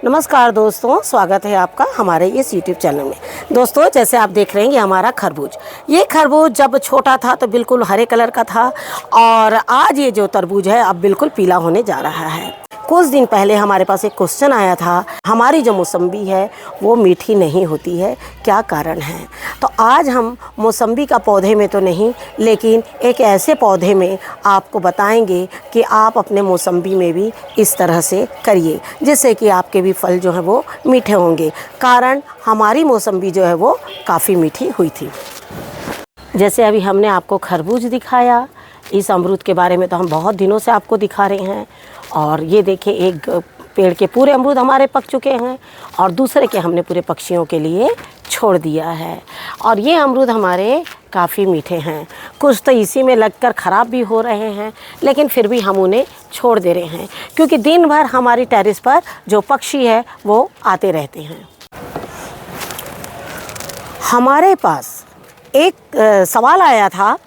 नमस्कार दोस्तों, स्वागत है आपका हमारे इस YouTube चैनल में। दोस्तों, जैसे आप देख रहे हैं ये हमारा खरबूज। ये खरबूज जब छोटा था तो बिल्कुल हरे कलर का था और आज ये जो तरबूज है अब बिल्कुल पीला होने जा रहा है। कुछ दिन पहले हमारे पास एक क्वेश्चन आया था, हमारी जो मौसम्बी है वो मीठी नहीं होती है, क्या कारण है? तो आज हम मौसम्बी का पौधे में तो नहीं, लेकिन एक ऐसे पौधे में आपको बताएंगे कि आप अपने मौसम्बी में भी इस तरह से करिए, जिससे कि आपके भी फल जो है वो मीठे होंगे। कारण हमारी मौसम्बी जो है वो काफ़ी मीठी हुई थी। जैसे अभी हमने आपको खरबूज दिखाया, इस अमरूद के बारे में तो हम बहुत दिनों से आपको दिखा रहे हैं। और ये देखिए, एक पेड़ के पूरे अमरूद हमारे पक चुके हैं और दूसरे के हमने पूरे पक्षियों के लिए छोड़ दिया है। और ये अमरूद हमारे काफ़ी मीठे हैं। कुछ तो इसी में लगकर ख़राब भी हो रहे हैं, लेकिन फिर भी हम उन्हें छोड़ दे रहे हैं, क्योंकि दिन भर हमारी टेरेस पर जो पक्षी है वो आते रहते हैं। हमारे पास एक सवाल आया था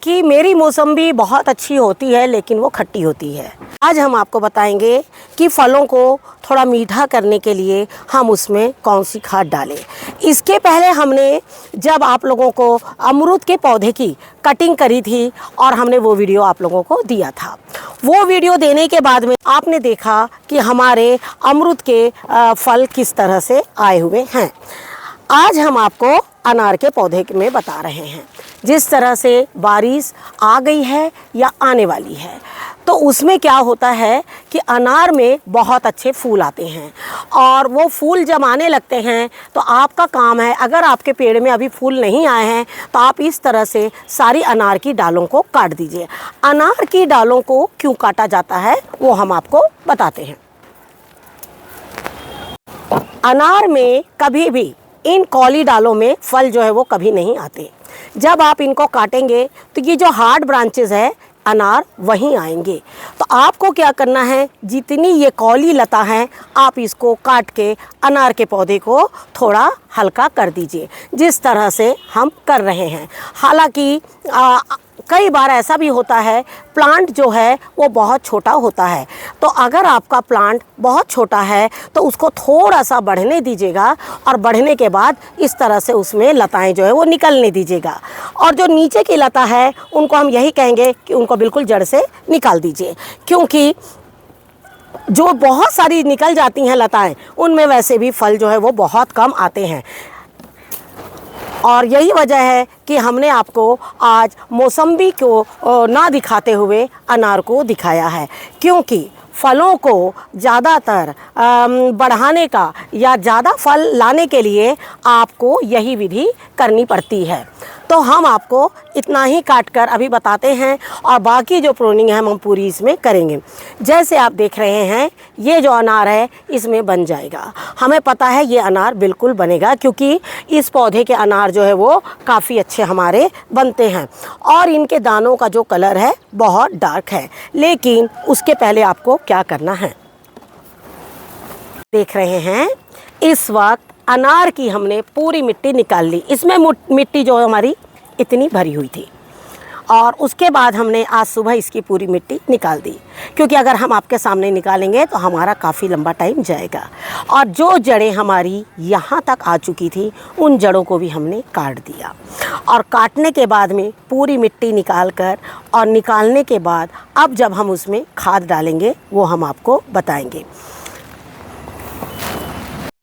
कि मेरी मौसम्बी बहुत अच्छी होती है लेकिन वो खट्टी होती है। आज हम आपको बताएंगे कि फलों को थोड़ा मीठा करने के लिए हम उसमें कौन सी खाद डालें। इसके पहले हमने जब आप लोगों को अमरूद के पौधे की कटिंग करी थी और हमने वो वीडियो आप लोगों को दिया था, वो वीडियो देने के बाद में आपने देखा कि हमारे अमरूद के फल किस तरह से आए हुए हैं। आज हम आपको अनार के पौधे में बता रहे हैं। जिस तरह से बारिश आ गई है या आने वाली है, तो उसमें क्या होता है कि अनार में बहुत अच्छे फूल आते हैं और वो फूल जब आने लगते हैं तो आपका काम है, अगर आपके पेड़ में अभी फूल नहीं आए हैं तो आप इस तरह से सारी अनार की डालों को काट दीजिए। अनार की डालों को क्यों काटा जाता है वो हम आपको बताते हैं। अनार में कभी भी इन कौली डालों में फल जो है वो कभी नहीं आते। जब आप इनको काटेंगे तो ये जो हार्ड ब्रांचेस है अनार वहीं आएंगे। तो आपको क्या करना है, जितनी ये कौली लता है आप इसको काट के अनार के पौधे को थोड़ा हल्का कर दीजिए, जिस तरह से हम कर रहे हैं। हालांकि कई बार ऐसा भी होता है, प्लांट जो है वो बहुत छोटा होता है, तो अगर आपका प्लांट बहुत छोटा है तो उसको थोड़ा सा बढ़ने दीजिएगा और बढ़ने के बाद इस तरह से उसमें लताएं जो है वो निकलने दीजिएगा। और जो नीचे की लता है उनको हम यही कहेंगे कि उनको बिल्कुल जड़ से निकाल दीजिए, क्योंकि जो बहुत सारी निकल जाती हैं लताएं उनमें वैसे भी फल जो है वो बहुत कम आते हैं। और यही वजह है कि हमने आपको आज मौसम्बी को ना दिखाते हुए अनार को दिखाया है, क्योंकि फलों को ज़्यादातर बढ़ाने का या ज़्यादा फल लाने के लिए आपको यही विधि करनी पड़ती है। तो हम आपको इतना ही काट कर अभी बताते हैं और बाकी जो प्रूनिंग है हम पूरी इसमें करेंगे। जैसे आप देख रहे हैं ये जो अनार है इसमें बन जाएगा। हमें पता है ये अनार बिल्कुल बनेगा, क्योंकि इस पौधे के अनार जो है वो काफ़ी अच्छे हमारे बनते हैं और इनके दानों का जो कलर है बहुत डार्क है। लेकिन उसके पहले आपको क्या करना है, देख रहे हैं इस वक्त अनार की हमने पूरी मिट्टी निकाल ली। इसमें मिट्टी जो हमारी इतनी भरी हुई थी और उसके बाद हमने आज सुबह इसकी पूरी मिट्टी निकाल दी, क्योंकि अगर हम आपके सामने निकालेंगे तो हमारा काफ़ी लंबा टाइम जाएगा। और जो जड़ें हमारी यहाँ तक आ चुकी थी उन जड़ों को भी हमने काट दिया। और काटने के बाद में पूरी मिट्टी निकाल कर और निकालने के बाद अब जब हम उसमें खाद डालेंगे वो हम आपको बताएंगे।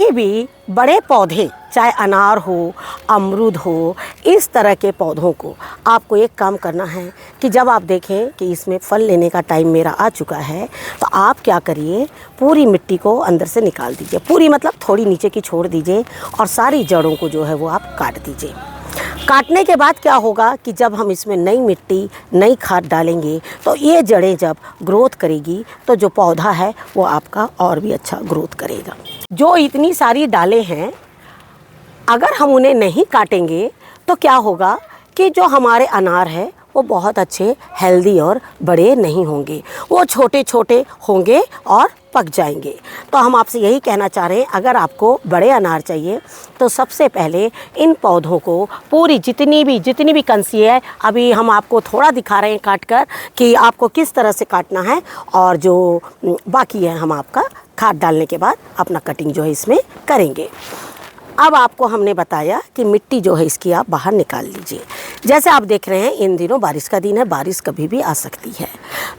ये भी बड़े पौधे, चाहे अनार हो, अमरूद हो, इस तरह के पौधों को आपको एक काम करना है कि जब आप देखें कि इसमें फल लेने का टाइम मेरा आ चुका है तो आप क्या करिए, पूरी मिट्टी को अंदर से निकाल दीजिए। पूरी मतलब थोड़ी नीचे की छोड़ दीजिए और सारी जड़ों को जो है वो आप काट दीजिए। काटने के बाद क्या होगा कि जब हम इसमें नई मिट्टी, नई खाद डालेंगे तो ये जड़ें जब ग्रोथ करेगी तो जो पौधा है वो आपका और भी अच्छा ग्रोथ करेगा। जो इतनी सारी डालें हैं, अगर हम उन्हें नहीं काटेंगे तो क्या होगा कि जो हमारे अनार है वो बहुत अच्छे हेल्दी और बड़े नहीं होंगे, वो छोटे छोटे होंगे और पक जाएंगे। तो हम आपसे यही कहना चाह रहे हैं, अगर आपको बड़े अनार चाहिए तो सबसे पहले इन पौधों को पूरी जितनी भी कंसी है, अभी हम आपको थोड़ा दिखा रहे हैं काट कर कि आपको किस तरह से काटना है और जो बाकी है हम आपका खाद डालने के बाद अपना कटिंग जो है इसमें करेंगे। अब आपको हमने बताया कि मिट्टी जो है इसकी आप बाहर निकाल लीजिए। जैसे आप देख रहे हैं इन दिनों बारिश का दिन है, बारिश कभी भी आ सकती है।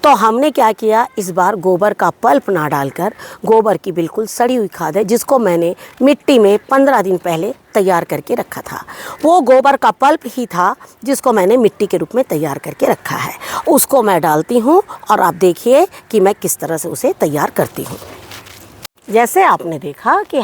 तो हमने क्या किया, इस बार गोबर का पल्प ना डालकर गोबर की बिल्कुल सड़ी हुई खाद है जिसको मैंने मिट्टी में 15 दिन पहले तैयार करके रखा था। वो गोबर का पल्प ही था जिसको मैंने मिट्टी के रूप में तैयार करके रखा है, उसको मैं डालती हूँ और आप देखिए कि मैं किस तरह से उसे तैयार करती हूँ। जैसे आपने देखा कि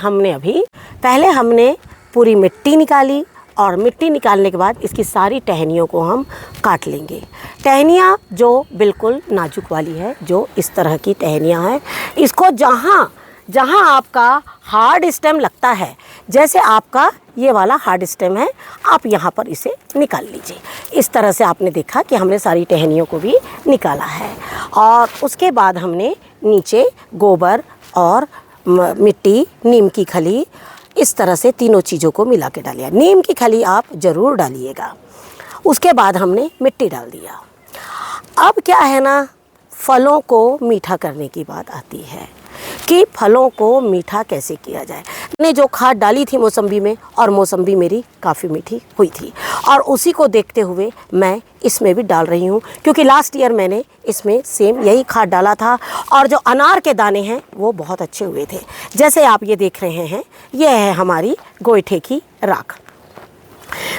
पहले हमने पूरी मिट्टी निकाली और मिट्टी निकालने के बाद इसकी सारी टहनियों को हम काट लेंगे। टहनियाँ जो बिल्कुल नाजुक वाली है, जो इस तरह की टहनियाँ हैं, इसको जहाँ जहाँ आपका हार्ड स्टेम लगता है, जैसे आपका ये वाला हार्ड स्टेम है, आप यहाँ पर इसे निकाल लीजिए। इस तरह से आपने देखा कि हमने सारी टहनियों को भी निकाला है। और उसके बाद हमने नीचे गोबर और मिट्टी, नीम की खली, इस तरह से तीनों चीज़ों को मिला के डालिए। नीम की खली आप ज़रूर डालिएगा। उसके बाद हमने मिट्टी डाल दिया। अब क्या है ना, फलों को मीठा करने की बात आती है कि फलों को मीठा कैसे किया जाए। मैंने जो खाद डाली थी मौसम्बी में, और मौसम्बी मेरी काफ़ी मीठी हुई थी, और उसी को देखते हुए मैं इसमें भी डाल रही हूँ, क्योंकि लास्ट ईयर मैंने इसमें सेम यही खाद डाला था और जो अनार के दाने हैं वो बहुत अच्छे हुए थे। जैसे आप ये देख रहे हैं, ये है हमारी गोईठे की राख।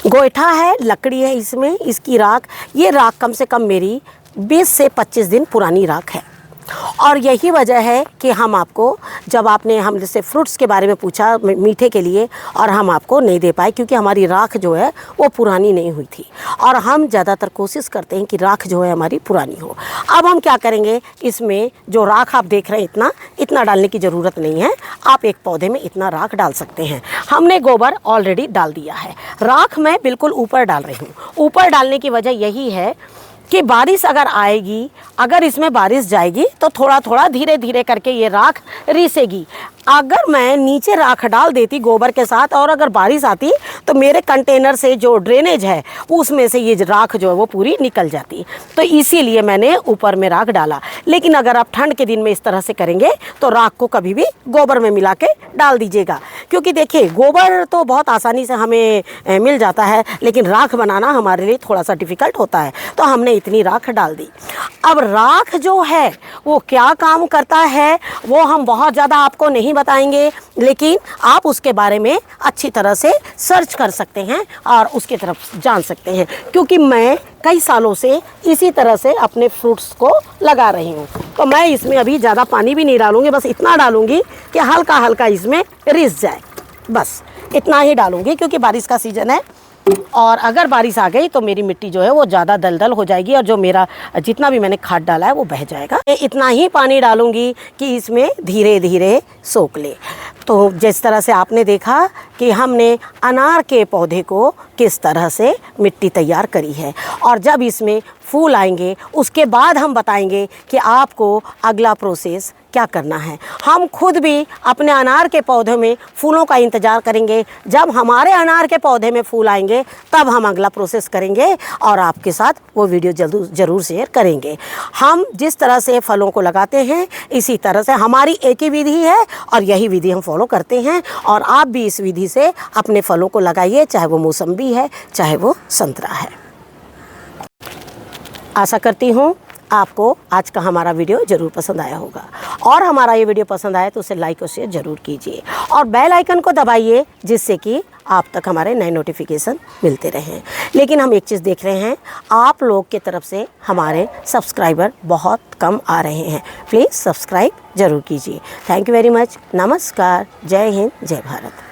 गोईठा है, लकड़ी है इसमें, इसकी राख, ये राख कम से कम मेरी 20 से 25 दिन पुरानी राख है। और यही वजह है कि हम आपको, जब आपने हम जैसे फ्रूट्स के बारे में पूछा मीठे के लिए, और हम आपको नहीं दे पाए क्योंकि हमारी राख जो है वो पुरानी नहीं हुई थी, और हम ज़्यादातर कोशिश करते हैं कि राख जो है हमारी पुरानी हो। अब हम क्या करेंगे, इसमें जो राख आप देख रहे हैं इतना डालने की ज़रूरत नहीं है, आप एक पौधे में इतना राख डाल सकते हैं। हमने गोबर ऑलरेडी डाल दिया है, राख मैं बिल्कुल ऊपर डाल रही हूँ। ऊपर डालने की वजह यही है कि बारिश अगर आएगी, अगर इसमें बारिश जाएगी तो थोड़ा थोड़ा धीरे धीरे करके ये राख रिसेगी। अगर मैं नीचे राख डाल देती गोबर के साथ और अगर बारिश आती तो मेरे कंटेनर से जो ड्रेनेज है उसमें से ये राख जो है वो पूरी निकल जाती। तो इसीलिए मैंने ऊपर में राख डाला। लेकिन अगर आप ठंड के दिन में इस तरह से करेंगे तो राख को कभी भी गोबर में मिला के डाल दीजिएगा, क्योंकि देखिए गोबर तो बहुत आसानी से हमें मिल जाता है, लेकिन राख बनाना हमारे लिए थोड़ा सा डिफ़िकल्ट होता है। तो हमने इतनी राख डाल दी। अब राख जो है वो क्या काम करता है वो हम बहुत ज़्यादा आपको नहीं बताएंगे, लेकिन आप उसके बारे में अच्छी तरह से सर्च कर सकते हैं और उसके तरफ जान सकते हैं, क्योंकि मैं कई सालों से इसी तरह से अपने फ्रूट्स को लगा रही हूँ। तो मैं इसमें अभी ज़्यादा पानी भी नहीं डालूँगी, बस इतना डालूँगी कि हल्का हल्का इसमें रिस जाए, बस इतना ही डालूँगी, क्योंकि बारिश का सीज़न है। और अगर बारिश आ गई तो मेरी मिट्टी जो है वो ज़्यादा दलदल हो जाएगी और जो मेरा जितना भी मैंने खाद डाला है वो बह जाएगा। इतना ही पानी डालूंगी कि इसमें धीरे धीरे सोख ले। तो जिस तरह से आपने देखा कि हमने अनार के पौधे को किस तरह से मिट्टी तैयार करी है, और जब इसमें फूल आएंगे उसके बाद हम बताएंगे कि आपको अगला प्रोसेस क्या करना है। हम खुद भी अपने अनार के पौधे में फूलों का इंतज़ार करेंगे। जब हमारे अनार के पौधे में फूल आएंगे तब हम अगला प्रोसेस करेंगे और आपके साथ वो वीडियो ज़रूर शेयर करेंगे। हम जिस तरह से फलों को लगाते हैं इसी तरह से हमारी एक ही विधि है और यही विधि हम फॉलो करते हैं, और आप भी इस विधि से अपने फलों को लगाइए, चाहे वो मौसम्बी है चाहे वो संतरा है। आशा करती हूँ आपको आज का हमारा वीडियो ज़रूर पसंद आया होगा, और हमारा ये वीडियो पसंद आए तो उसे लाइक और शेयर ज़रूर कीजिए और बेल आइकन को दबाइए, जिससे कि आप तक हमारे नए नोटिफिकेशन मिलते रहें। लेकिन हम एक चीज़ देख रहे हैं, आप लोग की तरफ से हमारे सब्सक्राइबर बहुत कम आ रहे हैं। प्लीज़ सब्सक्राइब ज़रूर कीजिए। Thank you very much. नमस्कार। जय हिंद, जय भारत।